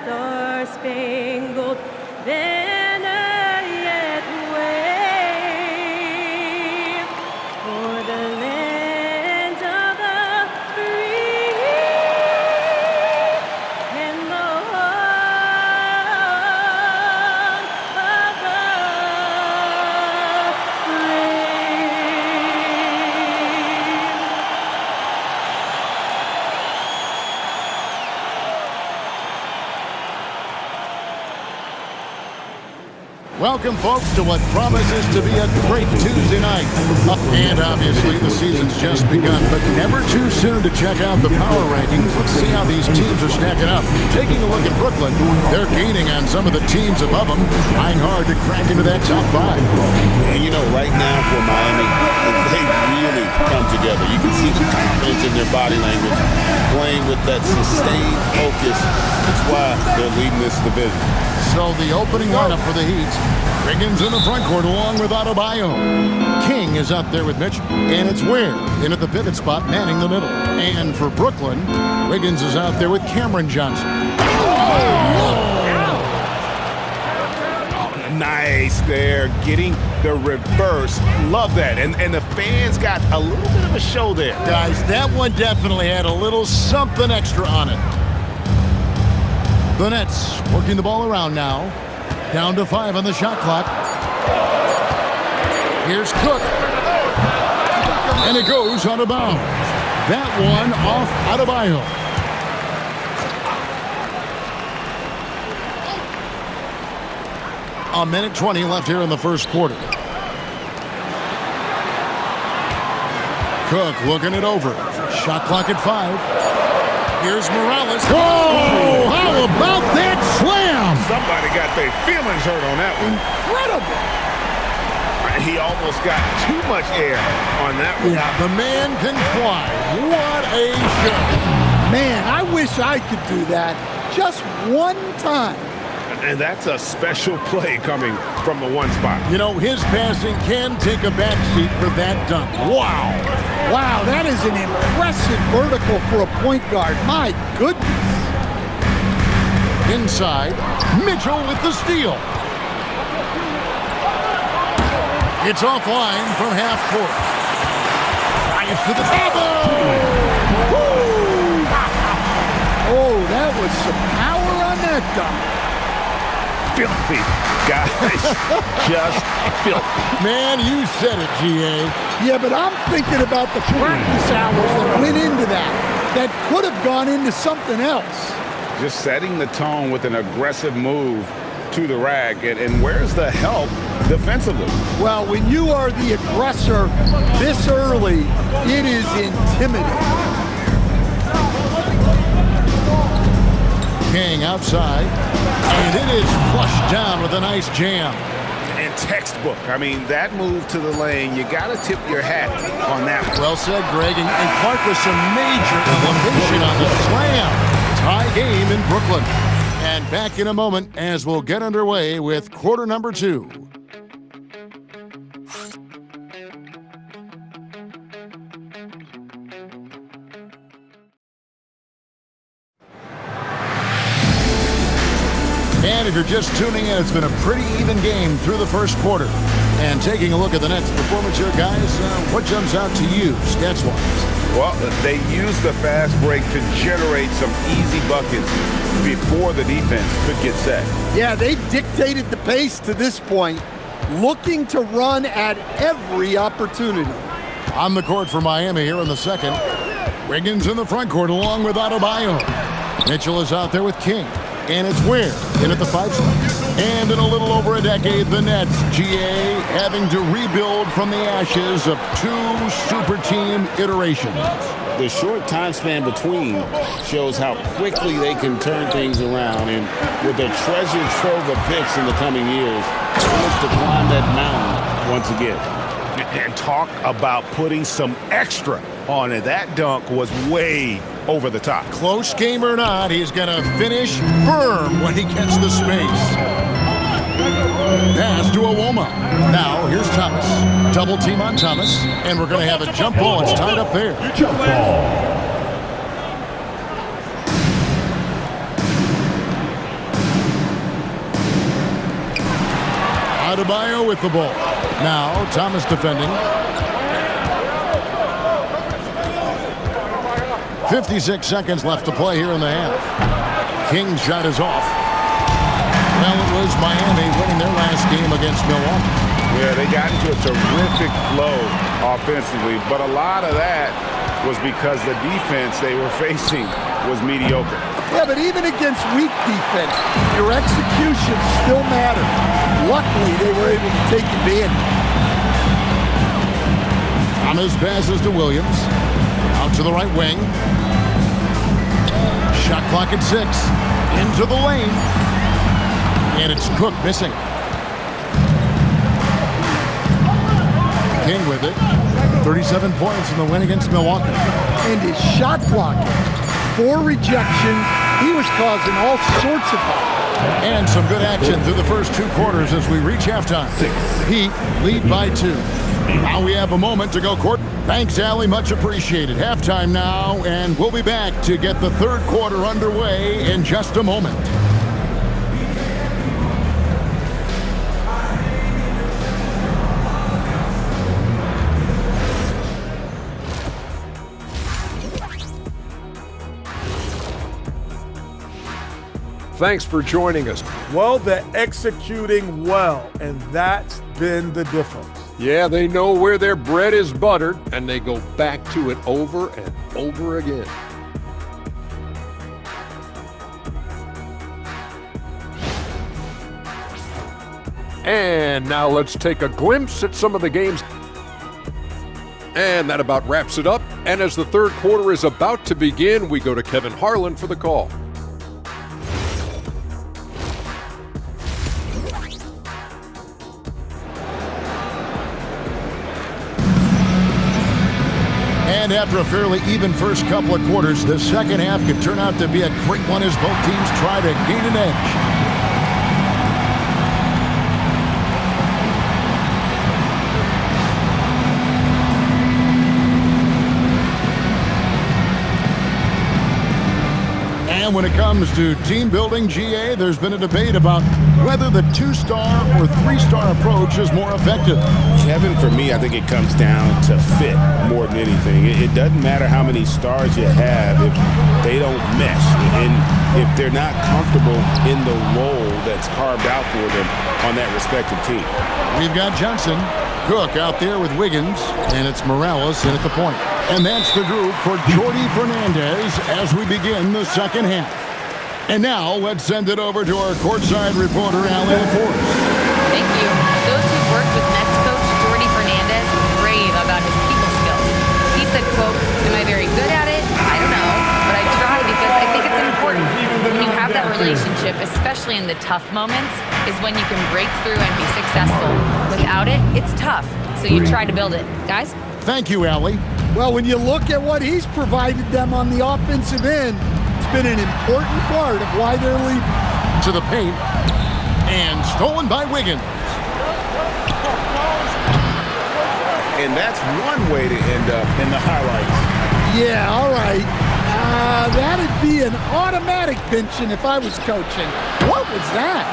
star-spangled banner yet wave for the land of the free and the home of the Welcome, folks, to what promises to be a great Tuesday night. And obviously, the season's just begun, but never too soon to check out the power rankings. Let's see how these teams are stacking up. Taking a look at Brooklyn, they're gaining on some of the teams above them, trying hard to crack into that top 5. And you know, right now for Miami, they really come together. You can see the confidence in their body language, playing with that sustained focus. That's why they're leading this division. So the opening lineup for the Heat, Wiggins in the front court along with Adebayo. King is out there with Mitchell, and it's Ware in at the pivot spot, manning the middle. And for Brooklyn, Wiggins is out there with Cameron Johnson. Nice there, getting the reverse. Love that. And the fans got a little bit of a show there. Guys, that one definitely had a little something extra on it. The Nets working the ball around now. Down to 5 on the shot clock. Here's Cook. And it goes out of bounds. That one off Adebayo. A minute 20 left here in the first quarter. Cook looking it over. Shot clock at 5. Here's Morales. Whoa! How about that slam? Somebody got their feelings hurt on that one. Incredible! He almost got too much air on that one. Yeah, the man can fly. What a shot. Man, I wish I could do that just one time. And that's a special play coming from the one spot. You know, his passing can take a backseat for that dunk. Wow! Wow, that is an impressive vertical for a point guard. My goodness. Inside, Mitchell with the steal. It's offline from half court. Drives to the bubble. Oh, that was some power on that dunk. Filthy, guys. Just filthy. Man, you said it, G.A. Yeah, but I'm thinking about the practice hours that went into that. That could have gone into something else. Just setting the tone with an aggressive move to the rack. And where's the help defensively? Well, when you are the aggressor this early, it is intimidating. King outside, and it is flushed down with a nice jam. And textbook. I mean, that move to the lane, you got to tip your hat on that one. Well said, Greg. And Clark with some major elevation on the slam. Tie game in Brooklyn. And back in a moment as we'll get underway with quarter number 2. And if you're just tuning in, it's been a pretty even game through the first quarter. And taking a look at the Nets' performance here, guys, what jumps out to you, stats-wise? Well, they used the fast break to generate some easy buckets before the defense could get set. Yeah, they dictated the pace to this point, looking to run at every opportunity. On the court for Miami here in the second. Wiggins in the front court along with Adebayo. Mitchell is out there with King. And it's Ware in at the 5 spot. And in a little over a decade, the Nets, GA, having to rebuild from the ashes of 2 super team iterations. The short time span between shows how quickly they can turn things around. And with a treasure trove of picks in the coming years, they look to climb that mountain once again. And talk about putting some extra on it. That dunk was way over the top. Close game or not, he's going to finish firm when he gets the space. Pass to Awoma. Now, here's Thomas. Double team on Thomas, and we're going to have a jump ball. It's tied up there. Jump ball. Adebayo with the ball. Now Thomas defending. 56 seconds left to play here in the half. King's shot is off. Well, it was Miami winning their last game against Milwaukee. Yeah, they got into a terrific flow offensively, but a lot of that was because the defense they were facing was mediocre. Yeah, but even against weak defense, your execution still mattered. Luckily, they were able to take advantage. Thomas passes to Williams. Out to the right wing. Shot clock at 6. Into the lane. And it's Cook missing. King with it. 37 points in the win against Milwaukee. And his shot blocking. 4 rejections. He was causing all sorts of problems. And some good action through the first 2 quarters as we reach halftime. Heat lead by 2. Now we have a moment to go court. Thanks, Allie. Much appreciated. Halftime now, and we'll be back to get the third quarter underway in just a moment. Thanks for joining us. Well, they're executing well, and that's been the difference. Yeah, they know where their bread is buttered, and they go back to it over and over again. And now let's take a glimpse at some of the games. And that about wraps it up. And as the third quarter is about to begin, we go to Kevin Harlan for the call. And after a fairly even first couple of quarters, the second half could turn out to be a great one as both teams try to gain an edge. And when it comes to team building, GA, there's been a debate about whether the 2-star or 3-star approach is more effective. Kevin, for me, I think it comes down to fit more than anything. It doesn't matter how many stars you have if they don't mesh and if they're not comfortable in the role that's carved out for them on that respective team. We've got Johnson, Cook out there with Wiggins, and it's Morales in at the point. And that's the group for Jordi Fernandez as we begin the second half. And now let's send it over to our courtside reporter, Allie LaForce. Thank you. Those who've worked with Nets coach Jordi Fernandez rave about his people skills. He said, quote, "Am I very good at it? I don't know, but I try because I think it's important. When you have that relationship, especially in the tough moments, is when you can break through and be successful. Without it, it's tough. So you try to build it. Guys?" Thank you, Allie. Well, when you look at what he's provided them on the offensive end, it's been an important part of why they're leading. To the paint, and stolen by Wiggins. And that's one way to end up in the highlights. Yeah, all right. That'd be an automatic benching if I was coaching. What was that?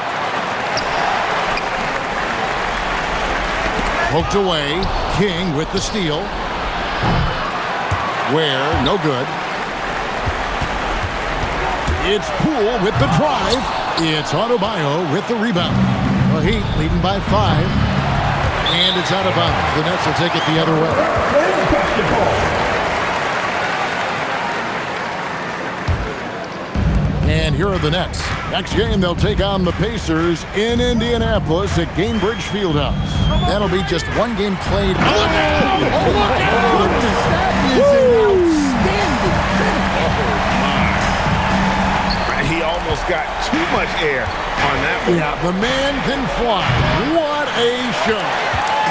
Poked away. King with the steal. Ware, no good. It's Poole with the drive. It's Adebayo with the rebound. The Heat leading by 5. And it's out of bounds. The Nets will take it the other way. And here are the Nets. Next game, they'll take on the Pacers in Indianapolis at Gainbridge Fieldhouse. That'll be just one game played. Oh, look at goodness. That is an outstanding finish. He almost got too much air on that one. Yeah, the man can fly. What a show.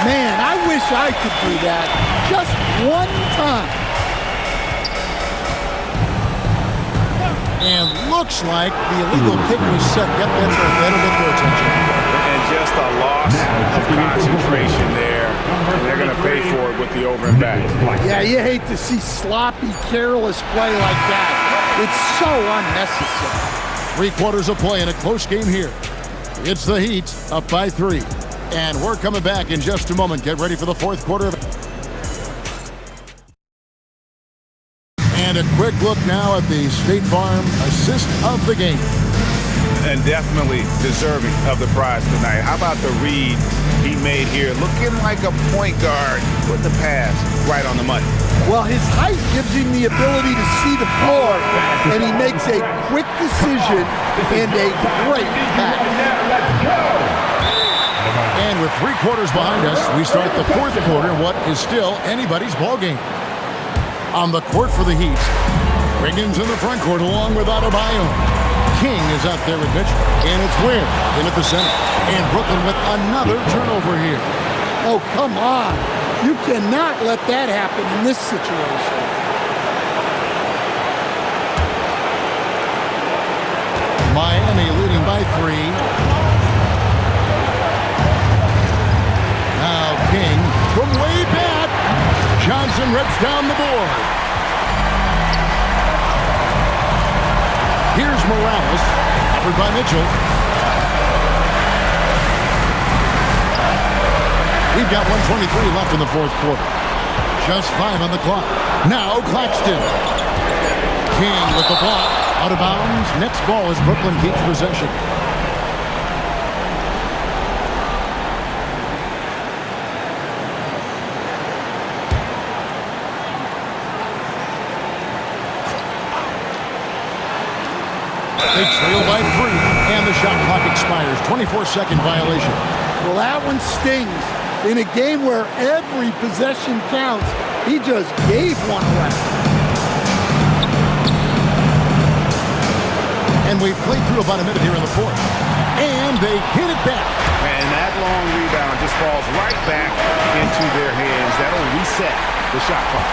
Man, I wish I could do that just one time. And looks like the illegal kick was set. Yep, that's right. That'll get their attention. And just a loss of concentration there. And they're going to pay for it with the over and back. Yeah, you hate to see sloppy, careless play like that. It's so unnecessary. 3 quarters of play in a close game here. It's the Heat up by 3. And we're coming back in just a moment. Get ready for the fourth quarter. And a quick look now at the State Farm assist of the game. And definitely deserving of the prize tonight. How about the read he made here? Looking like a point guard, putting the pass right on the money. Well, his height gives him the ability to see the floor, and he makes a quick decision and a great pass. And with 3 quarters behind us, we start the fourth quarter in what is still anybody's ballgame. On the court for the Heat, Wiggins in the front court along with Adebayo. King is out there with Mitchell, and it's Ware in at the center. And Brooklyn with another turnover here. Oh, come on. You cannot let that happen in this situation. Miami leading by 3. Now King from way back. Johnson rips down the board. Here's Morales, covered by Mitchell. We've got 1:23 left in the fourth quarter. Just 5 on the clock. Now Claxton. King with the block. Out of bounds. Next ball as Brooklyn keeps possession. They trail by 3, and the shot clock expires. 24-second violation. Well, that one stings. In a game where every possession counts, he just gave one away. And we've played through about a minute here in the fourth. And they hit it back. And that long rebound just falls right back into their hands. That'll reset the shot clock.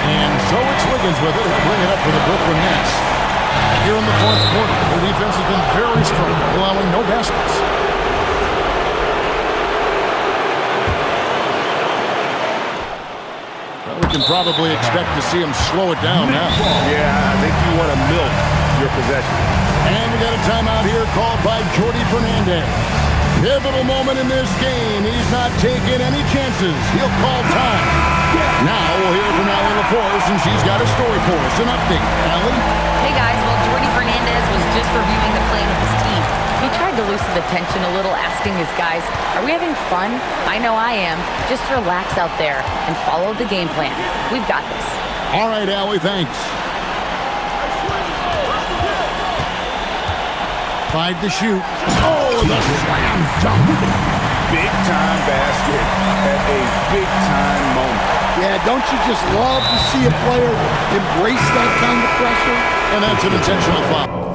And so it's Wiggins with it. He'll bring it up for the Brooklyn Nets. Here in the fourth quarter, the defense has been very strong, allowing no baskets. Well, we can probably expect to see him slow it down now. Yeah, I think you want to milk your possession. And we got a timeout here called by Jordi Fernandez. Pivotal moment in this game. He's not taking any chances. He'll call time. Now we'll hear from Allie LaForce, and she's got a story for us. An update. Allie? Hey guys, well, Jordi Fernandez was just reviewing the plan with his team. He tried to loosen the tension a little, asking his guys, are we having fun? I know I am. Just relax out there and follow the game plan. We've got this. All right, Allie, thanks. 5 to shoot. Oh, the slam dunk. Big time basket at a big time moment. Yeah, don't you just love to see a player embrace that kind of pressure? And that's an intentional foul.